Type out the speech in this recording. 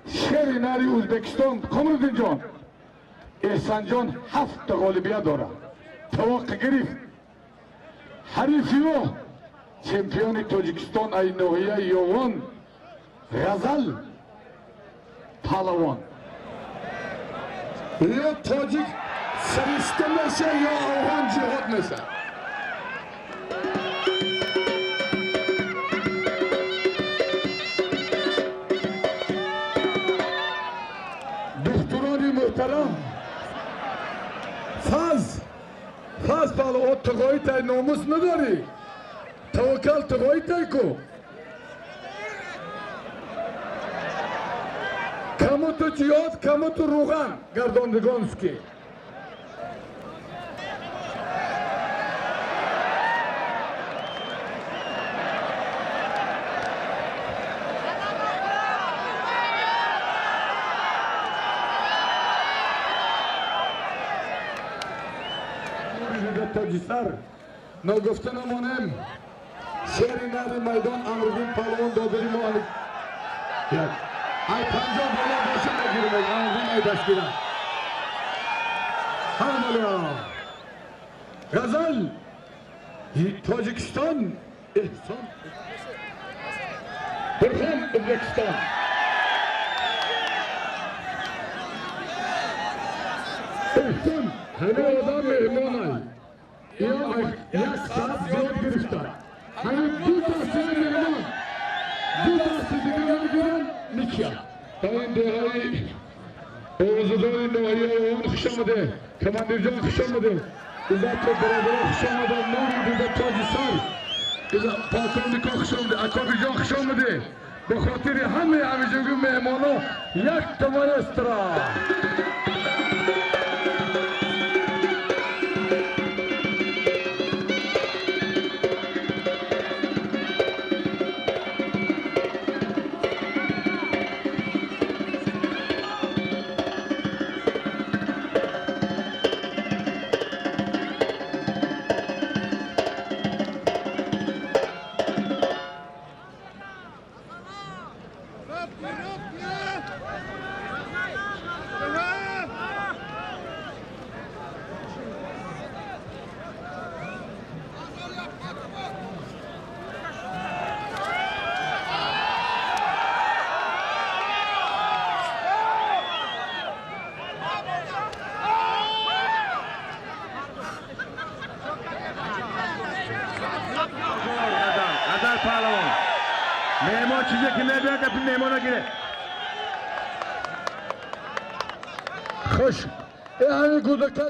شهر ناری ازبکستان قمردین جان احسان جان 7 غالبیت داره. توقع گرفت حریفی او چمپیون تاجیکستان ای ناحیه یوان غزل پهلوان یا تاجیک سرشته میشه یا افغان جهاد میشه. دختران محترم فاز پهلوان تقایی تای ناموس نداری توکل تقایی تای کو کمو تو چیاد کمو تو روغن گرداندگانسکی تاجی سر نگفته نمانم شهر نر میدان امروزین پهلوان دادری ما ای پنجاب بالا باشه نگیرم امروزین ای دست گیرم همالیا غزل تاجیکستان احسان برخم ازبکستان احسان همه آدم مهمان ای یک ساعت زیاد گرفتن همه 2 تا 3 مهمان 2 تا 3 دیگر نگیرن نکیا تا این دهایی اوزدار نوعی اوان خوش آمده کماندر جان خوش آمده ازاد تو برادر خوش آمده نوری دیده تاجی سر ازاد پاکانیکا خوش آمده اکابی جان خوش آمده به خاطر همه همیشگی مهمانو یک تومن استرا پهلوان مهمان چیزی که نبید اپین مهمان گیره خوش ای همین گودکه